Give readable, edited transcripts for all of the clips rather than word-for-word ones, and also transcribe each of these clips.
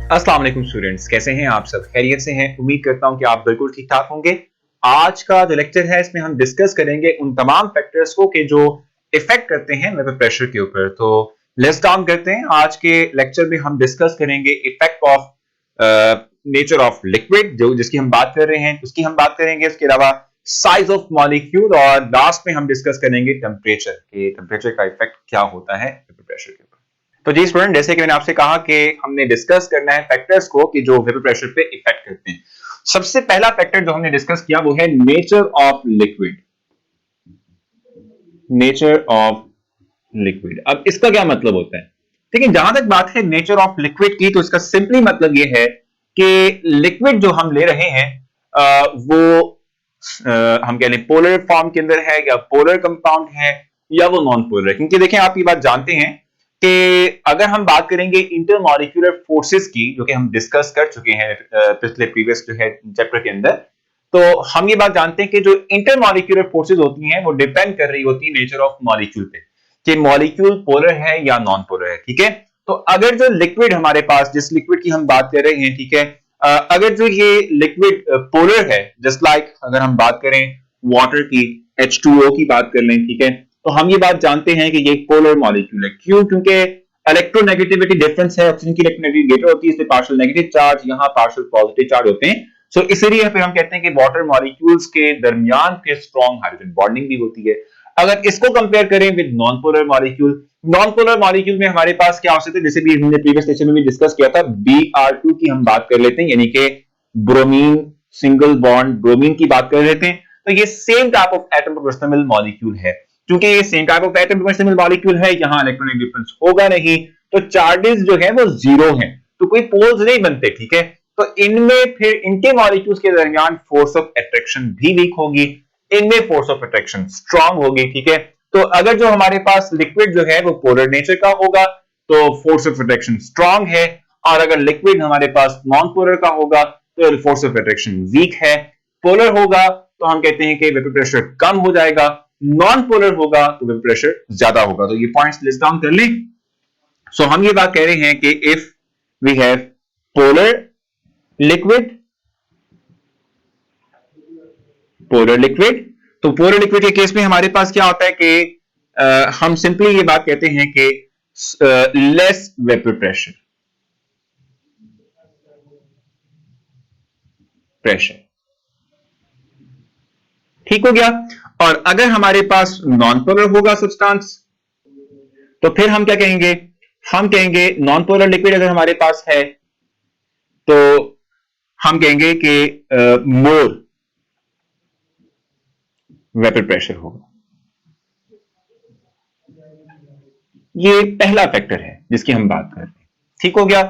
अस्सलाम वालेकुम स्टूडेंट्स, कैसे हैं आप सब? खैरियत से हैं? उम्मीद करता हूं कि आप बिल्कुल ठीक ठाक होंगे। आज का जो लेक्चर है इसमें हम डिस्कस करेंगे उन तमाम फैक्टर्स को कि जो इफेक्ट करते हैं वेपर प्रेशर के ऊपर। तो लेट्स डाउन करते हैं। आज के लेक्चर में हम डिस्कस करेंगे effect of nature of liquid, जो जिसकी हम बात कर रहे हैं उसकी हम बात करेंगे। इसके अलावा साइज ऑफ मॉलिक्यूल और लास्ट में हम डिस्कस करेंगे टेम्परेचर, कि टेम्परेचर का इफेक्ट क्या होता है वेपर प्रेशर के ऊपर। तो जी स्टूडेंट, जैसे कि मैंने आपसे कहा कि हमने डिस्कस करना है फैक्टर्स को कि जो वेपर प्रेशर पे इफेक्ट करते हैं। सबसे पहला फैक्टर जो हमने डिस्कस किया वो है nature of liquid. Nature of liquid, अब इसका क्या मतलब होता है? ठीक है, जहां तक बात है नेचर ऑफ लिक्विड की, तो इसका सिंपली मतलब ये है कि लिक्विड जो हम ले रहे हैं वो हम कह लें पोलर फॉर्म के अंदर है या पोलर कंपाउंड है या वो नॉन पोलर है। क्योंकि देखें, आप ये बात जानते हैं कि अगर हम बात करेंगे इंटरमॉलिक्यूलर फोर्सेस की, जो कि हम डिस्कस कर चुके हैं पिछले प्रीवियस जो है चैप्टर के अंदर, तो हम ये बात जानते हैं कि जो इंटरमॉलिक्यूलर फोर्सेस होती हैं वो डिपेंड कर रही होती है नेचर ऑफ मॉलिक्यूल पे, कि मॉलिक्यूल पोलर है या नॉन पोलर है। ठीक है, तो अगर जो लिक्विड हमारे पास, जिस लिक्विड की हम बात कर रहे हैं, ठीक है, अगर जो ये लिक्विड पोलर है, जस्ट लाइक अगर हम बात करें वाटर की, H2O की बात कर लें, ठीक है, तो हम ये बात जानते हैं कि ये पोलर मॉलिक्यूल है। क्यों? क्योंकि इलेक्ट्रोनेगेटिविटी डिफरेंस है, ऑक्सीजन की इलेक्ट्रोनेगेटिविटी ग्रेटर होती है, इसलिए पार्शियल नेगेटिव चार्ज, यहां पार्शियल पॉजिटिव चार्ज होते हैं। सो इसलिए फिर हम कहते हैं कि वाटर मॉलिक्यूल्स के दरमियान के स्ट्रॉन्ग हाइड्रोजन बॉन्डिंग भी होती है। अगर इसको कंपेयर करें with non polar molecule, non polar molecule में हमारे पास क्या हो सकता है, जैसे भी हमने प्रीवियस लेक्चर में भी डिस्कस किया था, Br2 की हम बात कर लेते हैं, यानी कि ब्रोमीन सिंगल बॉन्ड ब्रोमीन की बात कर लेते हैं। तो ये same type of atom proportional molecule है। क्योंकि ये same type of atom proportional molecule है, यहां इलेक्ट्रॉनिक डिफरेंस होगा नहीं, तो चार्जेस जो है वो जीरो हैं, तो कोई पोल्स नहीं बनते। ठीक है, तो इनमें फिर इनके मॉलिक्यूल्स के दरमियान फोर्स ऑफ अट्रैक्शन भी वीक होगी, इनमें फोर्स ऑफ अट्रैक्शन स्ट्रांग होगी। ठीक है, तो अगर जो हमारे पास लिक्विड जो है वो पोलर नेचर का होगा तो फोर्स ऑफ अट्रैक्शन स्ट्रांग है, और अगर लिक्विड हमारे पास नॉन पोलर का होगा तो फोर्स ऑफ अट्रैक्शन वीक है। पोलर होगा तो हम कहते हैं कि वेपर प्रेशर कम हो जाएगा, नॉन पोलर होगा तो वेपर प्रेशर ज्यादा होगा। तो ये पॉइंट्स लिस्ट डाउन कर लें। सो हम ये बात कह रहे हैं कि if we have polar liquid, polar liquid, तो पोलर लिक्विड के केस में हमारे पास क्या होता है कि हम सिंपली ये बात कहते हैं कि लेस वेपर प्रेशर, ठीक हो गया। और अगर हमारे पास नॉन पोलर होगा सब्सटेंस, तो फिर हम क्या कहेंगे? हम कहेंगे नॉन पोलर लिक्विड अगर हमारे पास है तो हम कहेंगे कि मोर वेपर प्रेशर होगा। ये पहला फैक्टर है जिसकी हम बात कर रहे हैं। ठीक हो गया,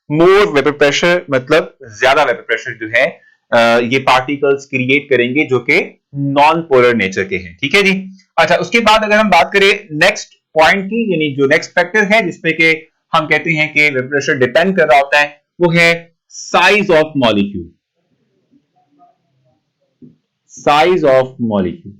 मोर वेपर प्रेशर मतलब ज्यादा वेपर प्रेशर जो है ये पार्टिकल्स क्रिएट करेंगे जो कि नॉन पोलर नेचर के हैं। ठीक है जी। अच्छा, उसके बाद अगर हम बात करें नेक्स्ट पॉइंट की, यानी जो नेक्स्ट फैक्टर है जिसपे के हम कहते हैं कि वेपर प्रेशर डिपेंड कर रहा होता है, वो है size of molecule. Size of molecule.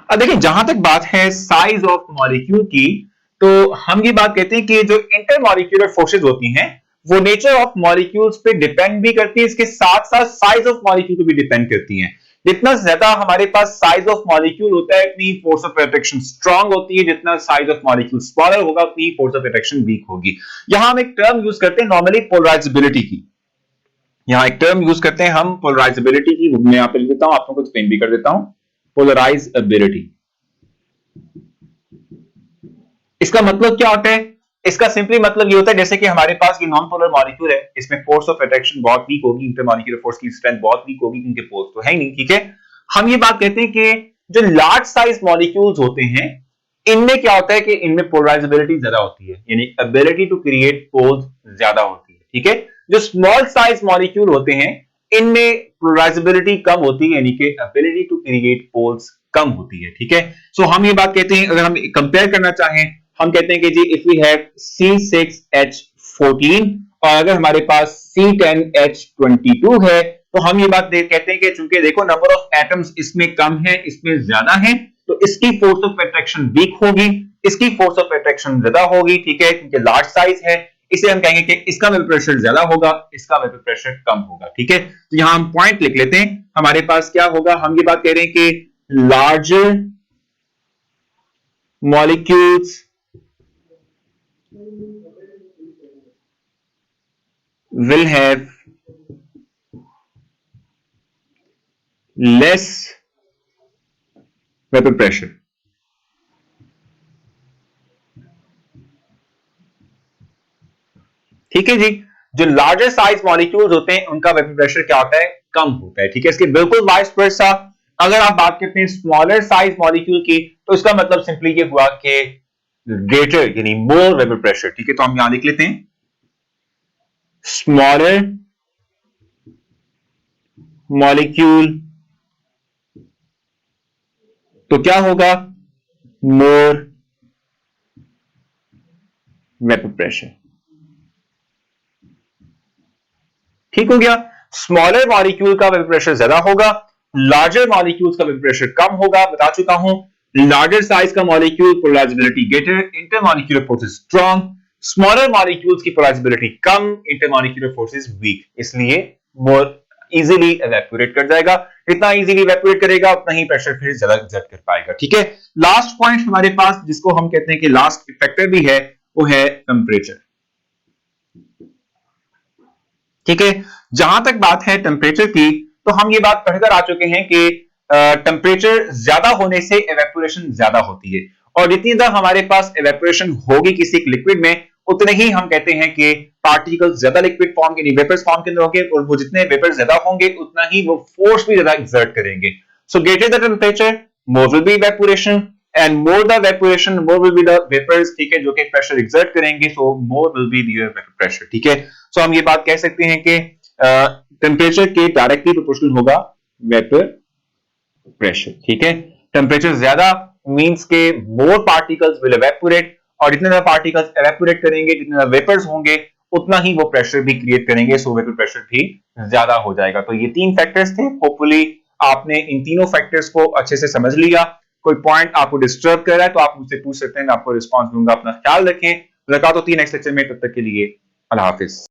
अब देखिए, जहां तक बात है साइज ऑफ मॉलिक्यूल की, तो हम ये बात कहते हैं कि जो इंटरमॉलिक्यूलर फोर्सेस होती हैं वो नेचर ऑफ मॉलिक्यूल्स पे डिपेंड भी करती है, इसके साथ साथ साइज ऑफ मॉलिक्यूल पे भी डिपेंड करती हैं। जितना ज्यादा हमारे पास साइज ऑफ मॉलिक्यूल होता है उतनी फोर्स ऑफ अट्रैक्शन स्ट्रांग होती है, जितना साइज ऑफ मॉलिक्यूल स्मॉलर होगा उतनी फोर्स ऑफ अट्रैक्शन वीक होगी। यहां हम एक टर्म यूज करते हैं नॉर्मली पोलराइजेबिलिटी की। यहां एक टर्म यूज करते हैं हम पोलराइजेबिलिटी की, मैं यहां पे लिख देता हूं, आप लोगों को एक्सप्लेन भी कर देता हूं। पोलराइजेबिलिटी, इसका मतलब क्या होता है? इसका सिंपली मतलब ये होता है जैसे कि हमारे पास ये नॉन पोलर मॉलिक्यूल है, इसमें फोर्स ऑफ अट्रैक्शन बहुत वीक होगी, इंटरमॉलिक्यूलर फोर्स की स्ट्रेंथ बहुत वीक होगी क्योंकि पोल्स तो है ही नहीं। ठीक है, हम ये बात कहते हैं कि जो लार्ज साइज मॉलिक्यूल्स होते हैं इनमें क्या होता है कि इनमें पोलराइजेबिलिटी ज्यादा होती है, यानी एबिलिटी टू क्रिएट पोल्स ज्यादा होती है। ठीक है, जो स्मॉल साइज मॉलिक्यूल होते हैं इनमें पोलराइजेबिलिटी कम होती है, यानी कि एबिलिटी टू क्रिएट पोल्स कम होती है। ठीक है, सो हम ये बात कहते हैं, अगर हम कंपेयर करना चाहें, हम कहते हैं कि जी इफ वी हैव C6H14 और अगर हमारे पास C10H22 है, तो हम ये बात कहते हैं कि चूंकि देखो नंबर ऑफ एटम्स इसमें कम है इसमें ज्यादा है, तो इसकी फोर्स ऑफ अट्रैक्शन वीक होगी, इसकी फोर्स ऑफ अट्रैक्शन ज्यादा होगी। ठीक है, क्योंकि लार्ज साइज है, इसे हम कहेंगे कि इसका वेपर प्रेशर ज्यादा होगा, इसका वेपर प्रेशर कम होगा। ठीक है, तो यहां हम पॉइंट लिख लेते हैं। हमारे पास क्या होगा, हम ये बात कह रहे हैं कि larger molecules will have less vapor pressure। ठीक है जी, जो लार्जर साइज मॉलिक्यूल्स होते हैं उनका वेपर प्रेशर क्या होता है, कम होता है। ठीक है, इसके बिल्कुल वाइस वर्सा अगर आप बात करते हैं स्मॉलर साइज मॉलिक्यूल की, तो इसका मतलब सिंपली ये हुआ कि ग्रेटर यानी मोर वेपर प्रेशर। ठीक है, तो हम यहां लिख लेते हैं स्मॉलर मॉलिक्यूल, तो क्या होगा, मोर वेपर प्रेशर। ठीक हो गया, स्मॉलर मॉलिक्यूल का वेपर प्रेशर ज्यादा होगा, लार्जर मॉलिक्यूल्स का वेपर प्रेशर कम होगा। बता चुका हूं, लार्जर साइज का molecule polarisability greater, intermolecular forces strong, smaller molecules की पोलराइजेबिलिटी कम, इंटरमॉलिक्यूलर फोर्सेस वीक, इसलिए मोर इजीली इवेपोरेट कर जाएगा। जितना इजीली इवेपोरेट करेगा उतना ही प्रेशर फिर ज्यादा एग्जर्ट कर पाएगा। ठीक है, लास्ट पॉइंट हमारे पास जिसको हम कहते हैं कि लास्ट फैक्टर भी है, वो है टेम्परेचर। ठीक है, जहां तक बात है टेम्परेचर की, तो हम ये बात पढ़कर आ चुके हैं कि टेम्परेचर ज्यादा होने से इवेपोरेशन ज्यादा होती है, और जितनी ज्यादा हमारे पास इवेपोरेशन होगी किसी एक लिक्विड में, उतने ही हम कहते हैं कि पार्टिकल्स ज्यादा लिक्विड फॉर्म के वेपर्स फॉर्म के अंदर होंगे, और वो जितने वेपर्स ज्यादा होंगे उतना ही वो फोर्स भी ज्यादा एक्सर्ट करेंगे। So greater the temperature more will be evaporation, and more the evaporation more will be the vapours. ठीक है, जो कि प्रेशर एक्सर्ट करेंगे, so more will be the vapour pressure. ठीक है, सो हम ये बात कह सकते हैं कि टेम्परेचर के डायरेक्टली प्रोपोर्शनल होगा वेपर प्रेशर। ठीक है, टेम्परेचर ज्यादा मींस के मोर पार्टिकल्स विल इवेपोरेट, और जितने ज्यादा पार्टिकल्स इवेपोरेट करेंगे, जितने ज्यादा वेपर्स होंगे, उतना ही वो प्रेशर भी क्रिएट करेंगे, सो वेपर प्रेशर भी ज्यादा हो जाएगा। तो ये तीन फैक्टर्स थे, होपफुली आपने इन तीनों फैक्टर्स को अच्छे से समझ लिया। कोई पॉइंट आपको डिस्टर्ब कर रहा है तो आप मुझसे पूछ सकते हैं, मैं आपको रिस्पॉन्स दूंगा। अपना ख्याल रखें, मुलाकात होती है नेक्स्ट लेक्चर में, तब तक के लिए अल्लाह हाफिज।